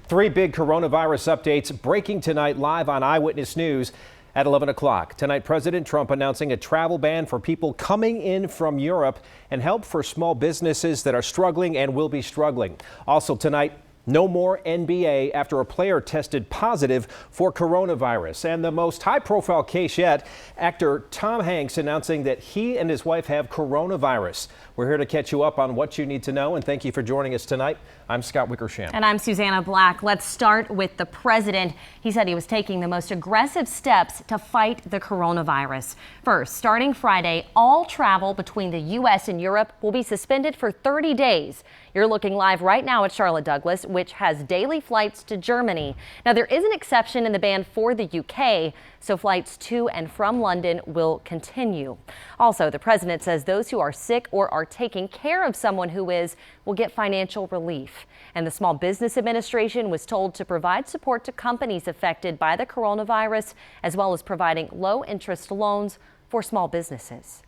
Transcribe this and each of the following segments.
Three big coronavirus updates breaking tonight live on Eyewitness News at 11 o'clock. Tonight, President Trump announcing a travel ban for people coming in from Europe and help for small businesses that are struggling and will be struggling. Also tonight, no more NBA after a player tested positive for coronavirus. And the most high-profile case yet, actor Tom Hanks announcing that he and his wife have coronavirus. We're here to catch you up on what you need to know, and thank you for joining us tonight. I'm Scott Wickersham. And I'm Susanna Black. Let's start with the president. He said he was taking the most aggressive steps to fight the coronavirus. First, starting Friday, all travel between the U.S. and Europe will be suspended for 30 days. You're looking live right now at Charlotte Douglas, which has daily flights to Germany. Now, there is an exception in the ban for the UK, so flights to and from London will continue. Also, the president says those who are sick or are taking care of someone who is will get financial relief. And the Small Business Administration was told to provide support to companies affected by the coronavirus, as well as providing low-interest loans for small businesses.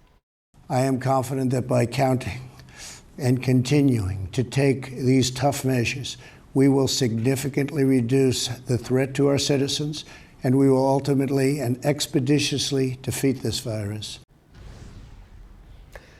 I am confident that by counting and continuing to take these tough measures, we will significantly reduce the threat to our citizens, and we will ultimately and expeditiously defeat this virus.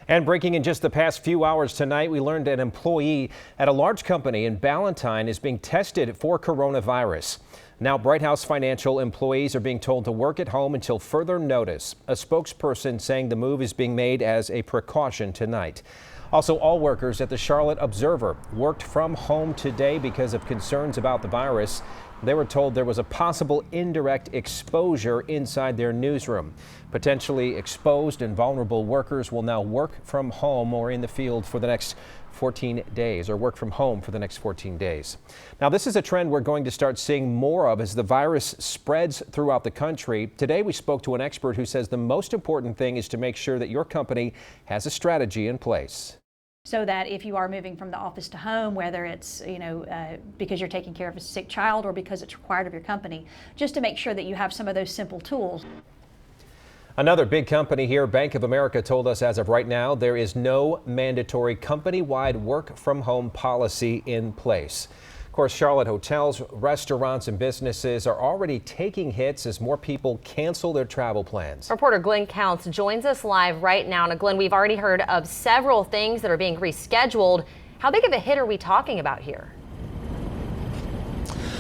And breaking in just the past few hours tonight, we learned an employee at a large company in Ballantyne is being tested for coronavirus. Now, Bright House Financial employees are being told to work at home until further notice. A spokesperson saying the move is being made as a precaution tonight. Also, all workers at the Charlotte Observer worked from home today because of concerns about the virus. They were told there was a possible indirect exposure inside their newsroom. Potentially exposed and vulnerable workers will now work from home or in the field for the next 14 days, or work from home for the next 14 days. Now, this is a trend we're going to start seeing more of as the virus spreads throughout the country. Today, we spoke to an expert who says the most important thing is to make sure that your company has a strategy in place. So that if you are moving from the office to home, whether it's, because you're taking care of a sick child or because it's required of your company, just to make sure that you have some of those simple tools. Another big company here, Bank of America, told us as of right now there is no mandatory company-wide work from home policy in place. Of course, Charlotte hotels, restaurants and businesses are already taking hits as more people cancel their travel plans. Reporter Glenn Counts joins us live right now. Now, Glenn, we've already heard of several things that are being rescheduled. How big of a hit are we talking about here?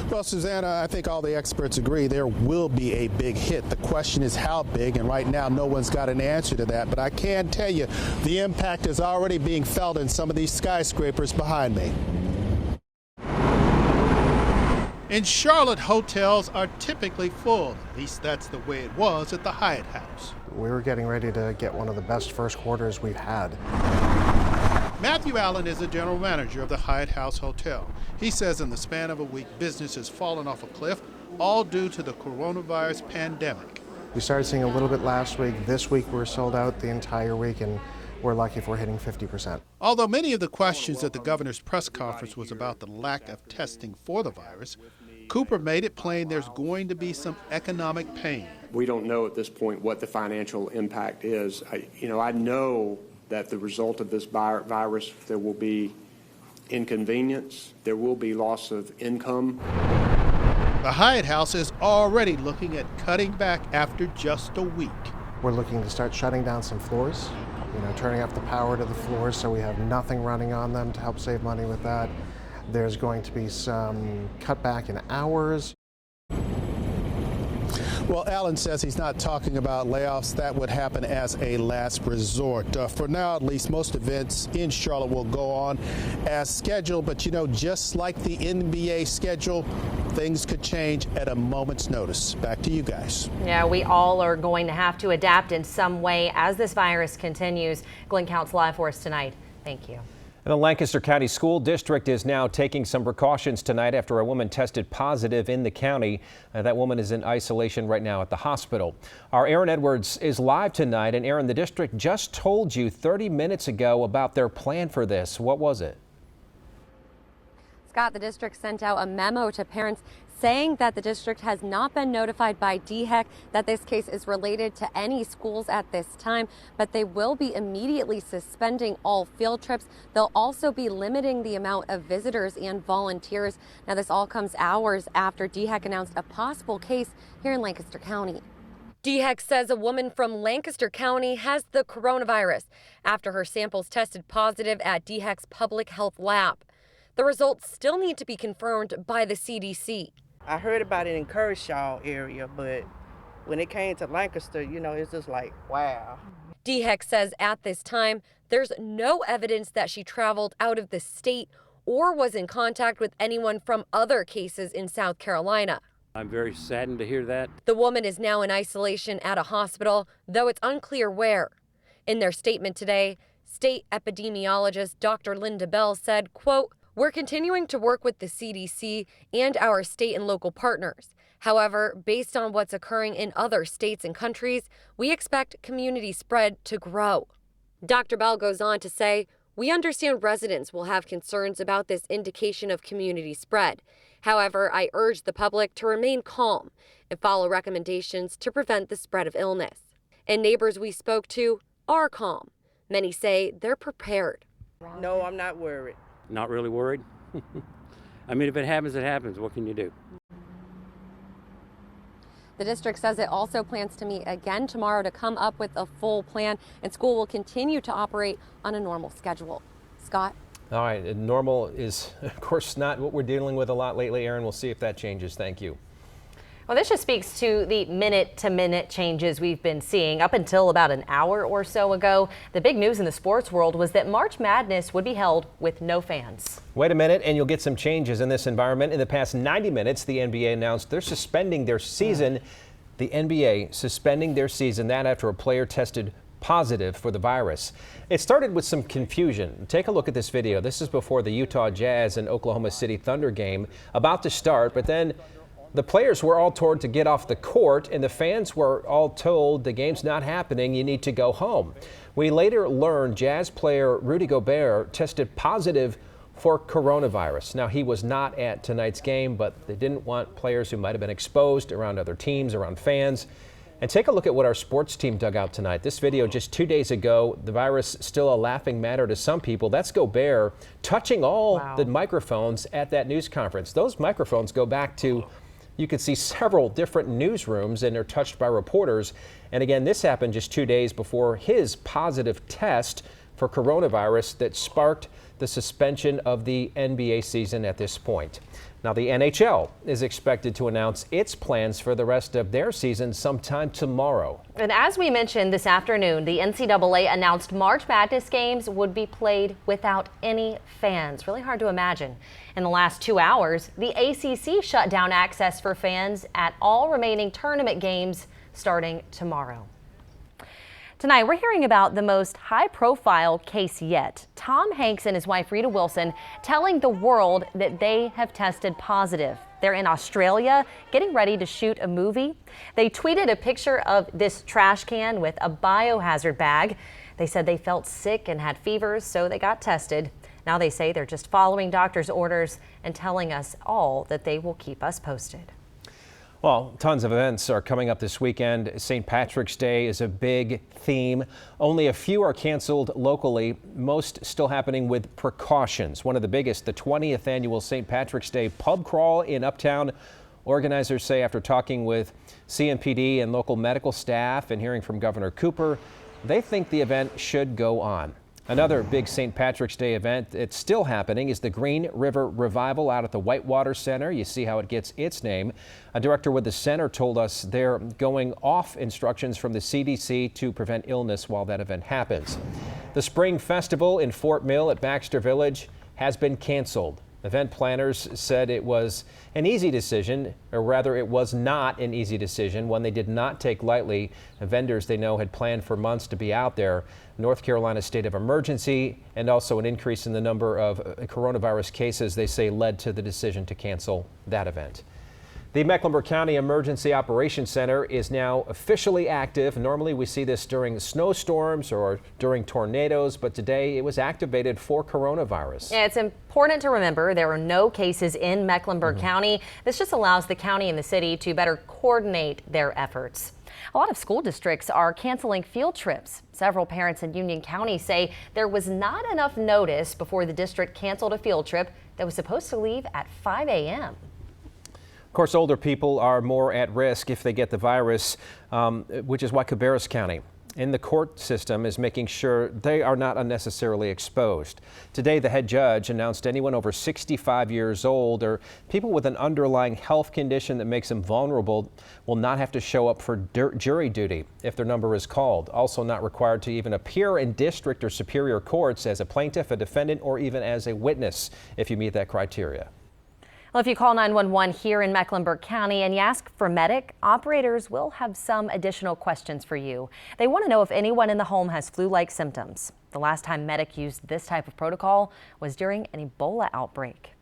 Well, Susanna, I think all the experts agree there will be a big hit. The question is how big, and right now no one's got an answer to that. But I can tell you the impact is already being felt in some of these skyscrapers behind me. In Charlotte, hotels are typically full. At least that's the way it was at the Hyatt House. We were getting ready to get one of the best first quarters we've had. Matthew Allen is the general manager of the Hyatt House Hotel. He says in the span of a week, business has fallen off a cliff, all due to the coronavirus pandemic. We started seeing a little bit last week. This week we're sold out the entire week, and we're lucky if we're hitting 50%. Although many of the questions at the governor's press conference was about the lack of testing for the virus, Cooper made it plain there's going to be some economic pain. We don't know at this point what the financial impact is. I know that the result of this virus, there will be inconvenience, there will be loss of income. The Hyatt House is already looking at cutting back after just a week. We're looking to start shutting down some floors, turning off the power to the floors so we have nothing running on them to help save money with that. There's going to be some cutback in hours. Well, Allen says he's not talking about layoffs. That would happen as a last resort. For now, at least, most events in Charlotte will go on as scheduled. But, just like the NBA schedule, things could change at a moment's notice. Back to you guys. Yeah, we all are going to have to adapt in some way as this virus continues. Glenn Counts live for us tonight. Thank you. The Lancaster County School District is now taking some precautions tonight after a woman tested positive in the county. That woman is in isolation right now at the hospital. Our Aaron Edwards is live tonight. And Aaron, the district just told you 30 minutes ago about their plan for this. What was it? Scott, the district sent out a memo to parents saying that the district has not been notified by DHEC that this case is related to any schools at this time, but they will be immediately suspending all field trips. They'll also be limiting the amount of visitors and volunteers. Now, this all comes hours after DHEC announced a possible case here in Lancaster County. DHEC says a woman from Lancaster County has the coronavirus after her samples tested positive at DHEC's public health lab. The results still need to be confirmed by the CDC. I heard about it in Kershaw area, but when it came to Lancaster, it's just like, wow. DHEC says at this time, there's no evidence that she traveled out of the state or was in contact with anyone from other cases in South Carolina. I'm very saddened to hear that. The woman is now in isolation at a hospital, though it's unclear where. In their statement today, state epidemiologist Dr. Linda Bell said, quote, "We're continuing to work with the CDC and our state and local partners. However, based on what's occurring in other states and countries, we expect community spread to grow." Dr. Bell goes on to say, "We understand residents will have concerns about this indication of community spread. However, I urge the public to remain calm and follow recommendations to prevent the spread of illness." And neighbors we spoke to are calm. Many say they're prepared. No, I'm not worried. Not really worried. I mean, if it happens, it happens. What can you do? The district says it also plans to meet again tomorrow to come up with a full plan, and school will continue to operate on a normal schedule. Scott? All right, normal is, of course, not what we're dealing with a lot lately, Aaron. We'll see if that changes. Thank you. Well, this just speaks to the minute-to-minute changes we've been seeing. Up until about an hour or so ago, the big news in the sports world was that March Madness would be held with no fans. Wait a minute, and you'll get some changes in this environment. In the past 90 minutes, the NBA announced they're suspending their season. The NBA suspending their season, that after a player tested positive for the virus. It started with some confusion. Take a look at this video. This is before the Utah Jazz and Oklahoma City Thunder game about to start, but then the players were all told to get off the court, and the fans were all told the game's not happening, you need to go home. We later learned Jazz player Rudy Gobert tested positive for coronavirus. Now, he was not at tonight's game, but they didn't want players who might have been exposed around other teams, around fans. And take a look at what our sports team dug out tonight. This video just 2 days ago, the virus still a laughing matter to some people. That's Gobert touching all the microphones at that news conference. Those microphones go back to, you could see several different newsrooms, and they're touched by reporters. And again, this happened just 2 days before his positive test for coronavirus that sparked the suspension of the NBA season at this point. Now, the NHL is expected to announce its plans for the rest of their season sometime tomorrow. And as we mentioned this afternoon, the NCAA announced March Madness games would be played without any fans. Really hard to imagine. In the last 2 hours, the ACC shut down access for fans at all remaining tournament games starting tomorrow. Tonight, we're hearing about the most high-profile case yet. Tom Hanks and his wife, Rita Wilson, telling the world that they have tested positive. They're in Australia getting ready to shoot a movie. They tweeted a picture of this trash can with a biohazard bag. They said they felt sick and had fevers, so they got tested. Now they say they're just following doctor's orders and telling us all that they will keep us posted. Well, tons of events are coming up this weekend. St. Patrick's Day is a big theme. Only a few are canceled locally, most still happening with precautions. One of the biggest, the 20th annual St. Patrick's Day pub crawl in Uptown. Organizers say after talking with CMPD and local medical staff and hearing from Governor Cooper, they think the event should go on. Another big St. Patrick's Day event that's still happening is the Green River Revival out at the Whitewater Center. You see how it gets its name. A director with the center told us they're going off instructions from the CDC to prevent illness while that event happens. The Spring Festival in Fort Mill at Baxter Village has been canceled. Event planners said it was an easy decision, or rather it was not an easy decision, one they did not take lightly. Vendors they know had planned for months to be out there. North Carolina's state of emergency and also an increase in the number of coronavirus cases they say led to the decision to cancel that event. The Mecklenburg County Emergency Operations Center is now officially active. Normally we see this during snowstorms or during tornadoes, but today it was activated for coronavirus. Yeah, it's important to remember there are no cases in Mecklenburg County. This just allows the county and the city to better coordinate their efforts. A lot of school districts are canceling field trips. Several parents in Union County say there was not enough notice before the district canceled a field trip that was supposed to leave at 5 a.m. Of course, older people are more at risk if they get the virus, which is why Cabarrus County in the court system is making sure they are not unnecessarily exposed. Today, the head judge announced anyone over 65 years old or people with an underlying health condition that makes them vulnerable will not have to show up for jury duty if their number is called. Also not required to even appear in district or superior courts as a plaintiff, a defendant, or even as a witness if you meet that criteria. Well, if you call 911 here in Mecklenburg County and you ask for medic, operators will have some additional questions for you. They want to know if anyone in the home has flu-like symptoms. The last time medic used this type of protocol was during an Ebola outbreak.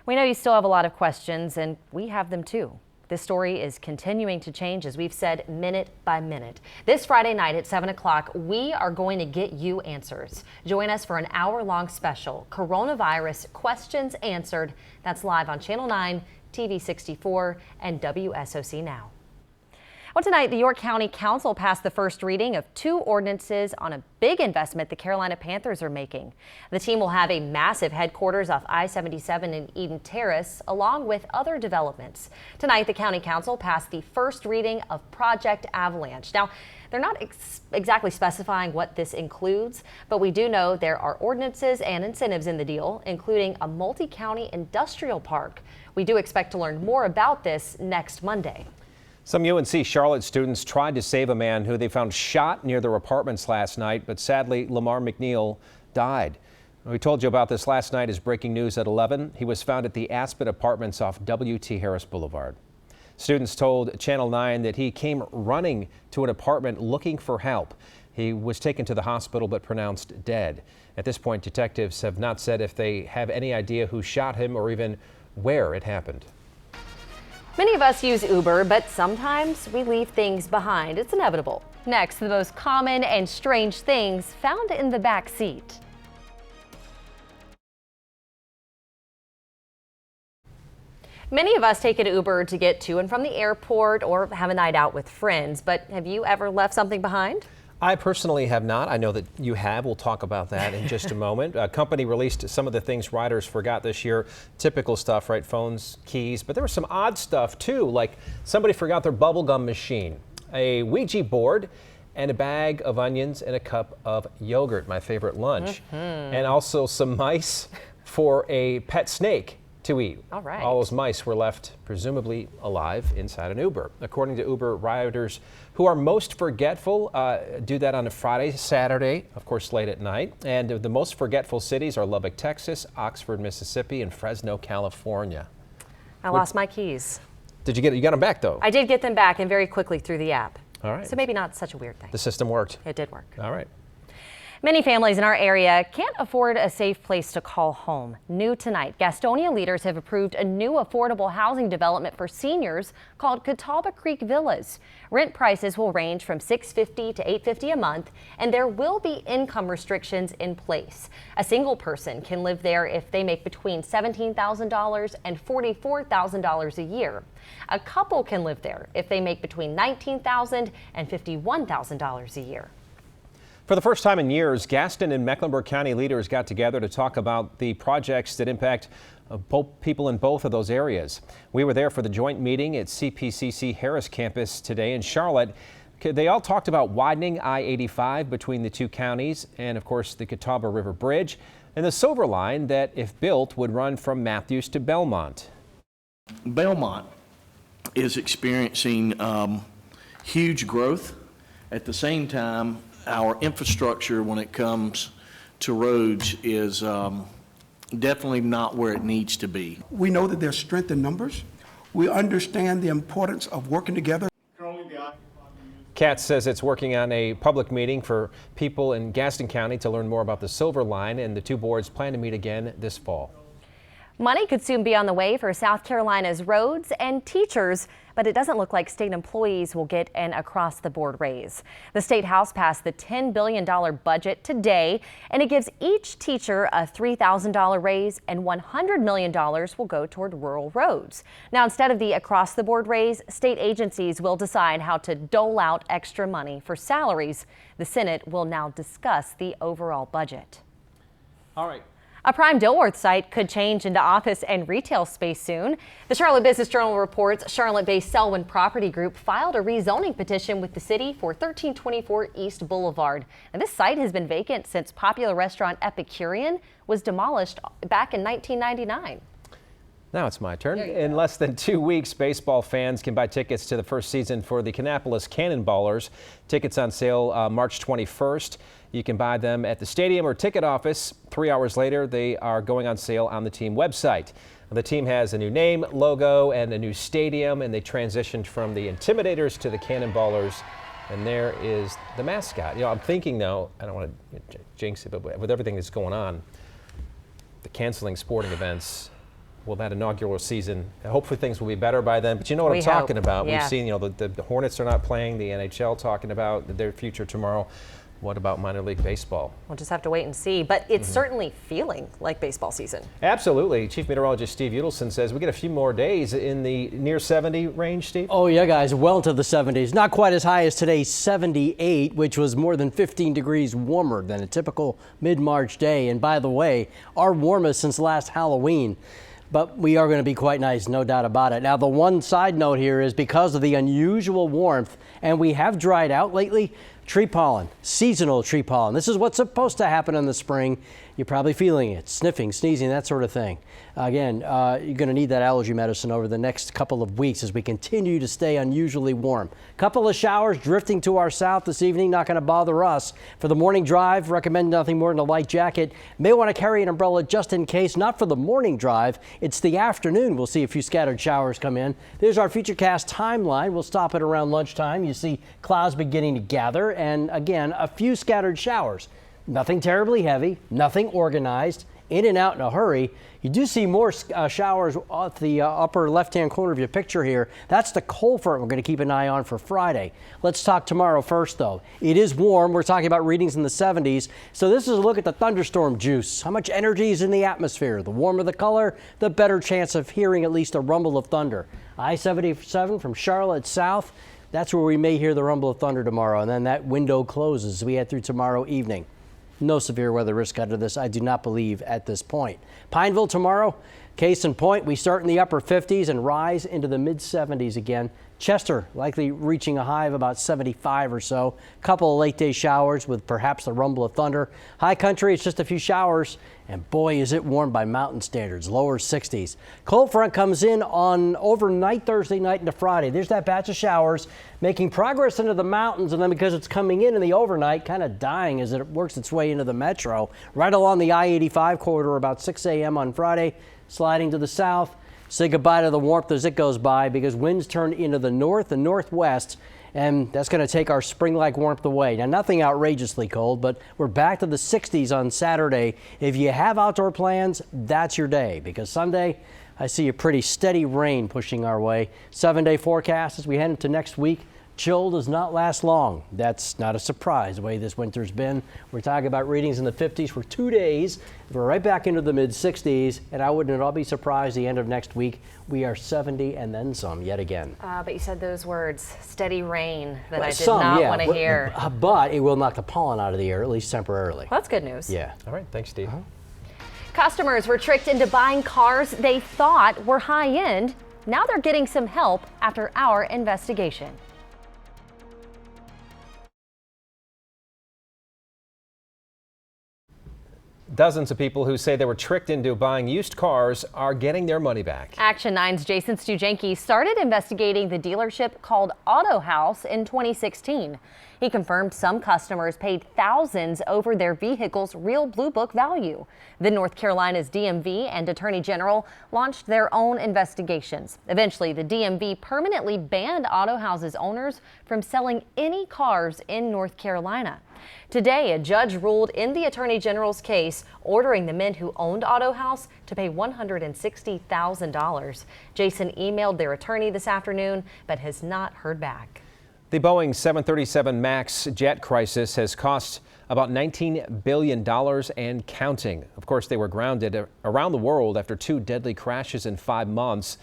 We know you still have a lot of questions, and we have them too. This story is continuing to change, as we've said, minute by minute. This Friday night at 7 o'clock, we are going to get you answers. Join us for an hour-long special, Coronavirus Questions Answered. That's live on Channel 9, TV 64, and WSOC Now. Well, tonight, the York County Council passed the first reading of 2 ordinances on a big investment the Carolina Panthers are making. The team will have a massive headquarters off I-77 in Eden Terrace, along with other developments. Tonight, the County Council passed the first reading of Project Avalanche. Now, they're not exactly specifying what this includes, but we do know there are ordinances and incentives in the deal, including a multi-county industrial park. We do expect to learn more about this next Monday. Some UNC Charlotte students tried to save a man who they found shot near their apartments last night, but sadly, Lamar McNeil died. We told you about this last night as breaking news at 11. He was found at the Aspen Apartments off W.T. Harris Boulevard. Students told Channel 9 that he came running to an apartment looking for help. He was taken to the hospital but pronounced dead. At this point, detectives have not said if they have any idea who shot him or even where it happened. Many of us use Uber, but sometimes we leave things behind. It's inevitable. Next, the most common and strange things found in the back seat. Many of us take an Uber to get to and from the airport or have a night out with friends, but have you ever left something behind? I personally have not. I know that you have. We'll talk about that in just a moment. A company released some of the things riders forgot this year. Typical stuff, right? Phones, keys, but there was some odd stuff too, like somebody forgot their bubblegum machine, a Ouija board, and a bag of onions and a cup of yogurt, my favorite lunch, and also some mice for a pet snake to eat. All right. All those mice were left presumably alive inside an Uber. According to Uber riders who are most forgetful, do that on a Friday, Saturday, of course late at night. And the most forgetful cities are Lubbock, Texas, Oxford, Mississippi, and Fresno, California. I lost my keys. Did you get it? You got them back though? I did get them back, and very quickly through the app. All right. So maybe not such a weird thing. The system worked. It did work. All right. Many families in our area can't afford a safe place to call home. New tonight, Gastonia leaders have approved a new affordable housing development for seniors called Catawba Creek Villas. Rent prices will range from $650 to $850 a month, and there will be income restrictions in place. A single person can live there if they make between $17,000 and $44,000 a year. A couple can live there if they make between $19,000 and $51,000 a year. For the first time in years, Gaston and Mecklenburg County leaders got together to talk about the projects that impact both people in both of those areas. We were there for the joint meeting at CPCC Harris campus today in Charlotte. They all talked about widening I-85 between the two counties and, of course, the Catawba River Bridge and the Silver Line that, if built, would run from Matthews to Belmont. Belmont is experiencing huge growth. At the same time, our infrastructure when it comes to roads is definitely not where it needs to be. We know that there's strength in numbers. We understand the importance of working together. Katz says it's working on a public meeting for people in Gaston County to learn more about the Silver Line, and the two boards plan to meet again this fall. Money could soon be on the way for South Carolina's roads and teachers, but it doesn't look like state employees will get an across-the-board raise. The State House passed the $10 billion budget today, and it gives each teacher a $3,000 raise, and $100 million will go toward rural roads. Now, instead of the across-the-board raise, state agencies will decide how to dole out extra money for salaries. The Senate will now discuss the overall budget. All right. A prime Dilworth site could change into office and retail space soon. The Charlotte Business Journal reports Charlotte-based Selwyn Property Group filed a rezoning petition with the city for 1324 East Boulevard. And this site has been vacant since popular restaurant Epicurean was demolished back in 1999. Now it's my turn. In less than 2 weeks, baseball fans can buy tickets to the first season for the Kannapolis Cannonballers. Tickets on sale March 21st. You can buy them at the stadium or ticket office. 3 hours later, they are going on sale on the team website. The team has a new name, logo, and a new stadium, and they transitioned from the Intimidators to the Cannonballers. And there is the mascot. You know, I'm thinking, though, I don't want to jinx it, but with everything that's going on, the canceling sporting events, well, that inaugural season, hopefully things will be better by then. But you know what I'm talking about. Yeah. We've seen, you know, the Hornets are not playing, the NHL talking about their future tomorrow. What about minor league baseball? We'll just have to wait and see, but it's certainly feeling like baseball season. Absolutely. Chief Meteorologist Steve Udelson says we get a few more days in the near 70 range, Steve. Oh, yeah, guys, well into the 70s. Not quite as high as today's 78, which was more than 15 degrees warmer than a typical mid-March day. And by the way, our warmest since last Halloween. But we are going to be quite nice, no doubt about it. Now, the one side note here is because of the unusual warmth, and we have dried out lately, tree pollen, seasonal tree pollen. This is what's supposed to happen in the spring. You're probably feeling it, sniffing, sneezing, that sort of thing. Again, you're going to need that allergy medicine over the next couple of weeks as we continue to stay unusually warm. Couple of showers drifting to our south this evening, not going to bother us. For the morning drive, recommend nothing more than a light jacket. May want to carry an umbrella just in case, not for the morning drive. It's the afternoon. We'll see a few scattered showers come in. There's our Futurecast timeline. We'll stop at around lunchtime. You see clouds beginning to gather, and again, a few scattered showers. Nothing terribly heavy, nothing organized, in and out in a hurry. You do see more showers off the upper left-hand corner of your picture here. That's the cold front we're going to keep an eye on for Friday. Let's talk tomorrow first, though. It is warm. We're talking about readings in the 70s. So this is a look at the thunderstorm juice. How much energy is in the atmosphere? The warmer the color, the better chance of hearing at least a rumble of thunder. I-77 from Charlotte south. That's where we may hear the rumble of thunder tomorrow, and then that window closes as we head through tomorrow evening. No severe weather risk under this, I do not believe, at this point. Pineville tomorrow, case in point, we start in the upper 50s and rise into the mid-70s again. Chester likely reaching a high of about 75 or so. Couple of late day showers with perhaps the rumble of thunder. High country, it's just a few showers. And boy, is it warm by mountain standards, lower 60s. Cold front comes in on overnight Thursday night into Friday. There's that batch of showers making progress into the mountains, and then because it's coming in the overnight, kind of dying as it works its way into the metro. Right along the I-85 corridor about 6 a.m. on Friday, sliding to the south. Say goodbye to the warmth as it goes by because winds turn into the north and northwest, and that's going to take our spring-like warmth away. Now, nothing outrageously cold, but we're back to the 60s on Saturday. If you have outdoor plans, that's your day because Sunday, I see a pretty steady rain pushing our way. 7-day forecast as we head into next week. Chill does not last long. That's not a surprise the way this winter's been. We're talking about readings in the 50s for 2 days. We're right back into the mid-60s, and I wouldn't at all be surprised the end of next week. We are 70 and then some yet again. But you said those words, steady rain, that I did some, not yeah, want to hear. But it will knock the pollen out of the air, at least temporarily. Well, that's good news. Yeah. All right, thanks, Steve. Customers were tricked into buying cars they thought were high-end. Now they're getting some help after our investigation. Dozens of people who say they were tricked into buying used cars are getting their money back. Action 9's Jason Stujenki started investigating the dealership called Auto House in 2016. He confirmed some customers paid thousands over their vehicle's real Blue Book value. Then North Carolina's DMV and Attorney General launched their own investigations. Eventually, the DMV permanently banned Auto House's owners from selling any cars in North Carolina. Today, a judge ruled in the Attorney General's case, ordering the men who owned Auto House to pay $160,000. Jason emailed their attorney this afternoon, but has not heard back. The Boeing 737 MAX jet crisis has cost about $19 billion and counting. Of course, they were grounded around the world after 2 deadly crashes in 5 months.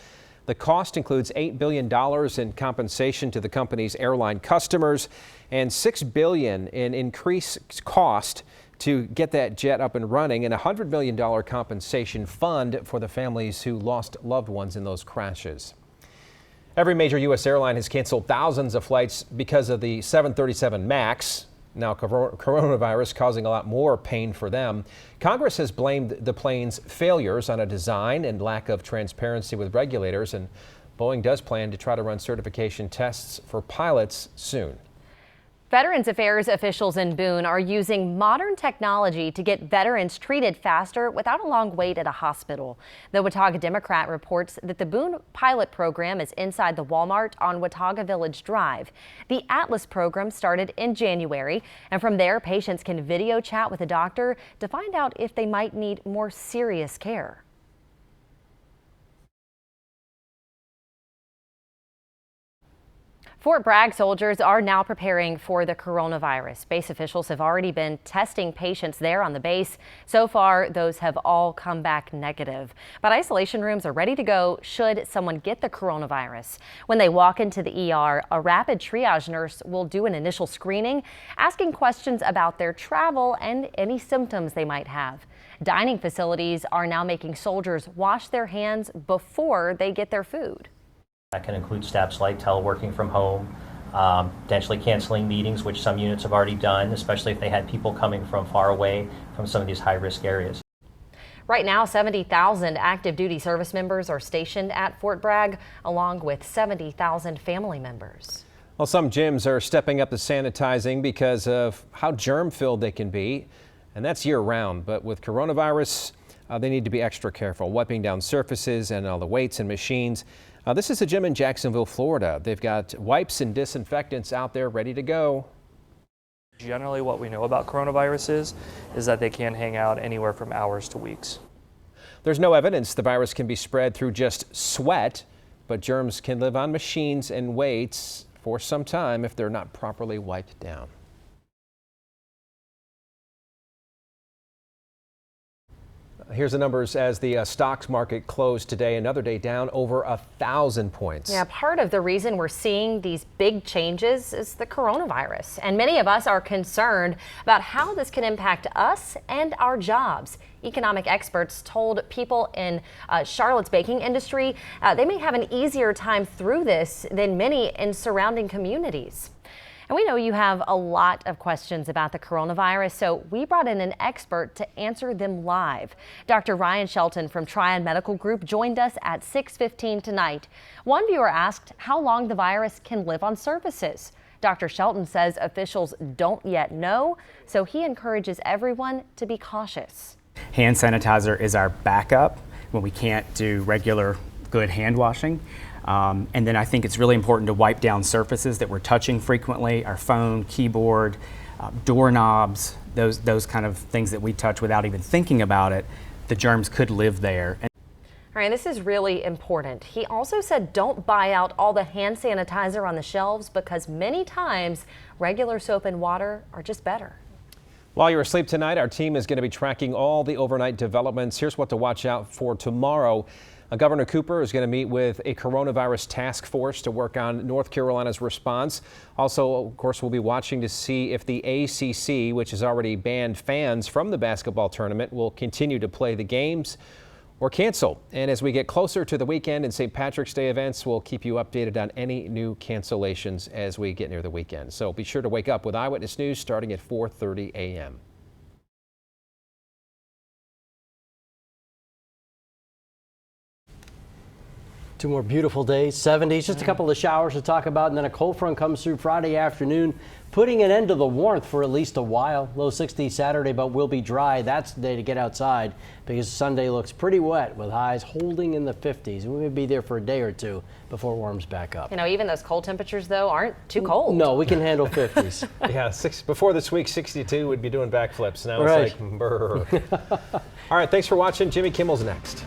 The cost includes $8 billion in compensation to the company's airline customers and $6 billion in increased cost to get that jet up and running, and a $100 million compensation fund for the families who lost loved ones in those crashes. Every major U.S. airline has canceled thousands of flights because of the 737 MAX. Now, coronavirus causing a lot more pain for them. Congress has blamed the plane's failures on a design and lack of transparency with regulators, and Boeing does plan to try to run certification tests for pilots soon. Veterans Affairs officials in Boone are using modern technology to get veterans treated faster without a long wait at a hospital. The Watauga Democrat reports that the Boone pilot program is inside the Walmart on Watauga Village Drive. The Atlas program started in January, and from there, patients can video chat with a doctor to find out if they might need more serious care. Fort Bragg soldiers are now preparing for the coronavirus. Base officials have already been testing patients there on the base. So far, those have all come back negative. But isolation rooms are ready to go should someone get the coronavirus. When they walk into the ER, a rapid triage nurse will do an initial screening, asking questions about their travel and any symptoms they might have. Dining facilities are now making soldiers wash their hands before they get their food. That can include steps like teleworking from home, potentially canceling meetings, which some units have already done, especially if they had people coming from far away from some of these high-risk areas. Right now, 70,000 active duty service members are stationed at Fort Bragg, along with 70,000 family members. Well, some gyms are stepping up the sanitizing because of how germ-filled they can be, and that's year-round. But with coronavirus, they need to be extra careful, wiping down surfaces and all the weights and machines. This is a gym in Jacksonville, Florida. They've got wipes and disinfectants out there ready to go. Generally, what we know about coronaviruses is that they can hang out anywhere from hours to weeks. There's no evidence the virus can be spread through just sweat, but germs can live on machines and weights for some time if they're not properly wiped down. Here's the numbers as the stocks market closed today. Another day down over 1,000 points. Yeah, part of the reason we're seeing these big changes is the coronavirus. And many of us are concerned about how this can impact us and our jobs. Economic experts told people in Charlotte's baking industry they may have an easier time through this than many in surrounding communities. And we know you have a lot of questions about the coronavirus, so we brought in an expert to answer them live. Dr. Ryan Shelton from Triad Medical Group joined us at 6:15 tonight. One viewer asked how long the virus can live on surfaces. Dr. Shelton says officials don't yet know, so he encourages everyone to be cautious. Hand sanitizer is our backup when we can't do regular good hand washing. And then I think it's really important to wipe down surfaces that we're touching frequently, our phone, keyboard, doorknobs, those kind of things that we touch without even thinking about it. The germs could live there. All right, this is really important. He also said don't buy out all the hand sanitizer on the shelves because many times regular soap and water are just better. While you're asleep tonight, our team is going to be tracking all the overnight developments. Here's what to watch out for tomorrow. Governor Cooper is going to meet with a coronavirus task force to work on North Carolina's response. Also, of course, we'll be watching to see if the ACC, which has already banned fans from the basketball tournament, will continue to play the games or cancel. And as we get closer to the weekend and St. Patrick's Day events, we'll keep you updated on any new cancellations as we get near the weekend. So be sure to wake up with Eyewitness News starting at 4:30 a.m. 2 more beautiful days, 70s, just a couple of showers to talk about, and then a cold front comes through Friday afternoon, putting an end to the warmth for at least a while. Low 60s Saturday, but will be dry. That's the day to get outside because Sunday looks pretty wet with highs holding in the 50s. And we may be there for a day or two before it warms back up. You know, even those cold temperatures, though, aren't too cold. No, we can handle 50s. Yeah, before this week, 62 would be doing backflips. Now Right. it's like, brr. All right, thanks for watching. Jimmy Kimmel's next.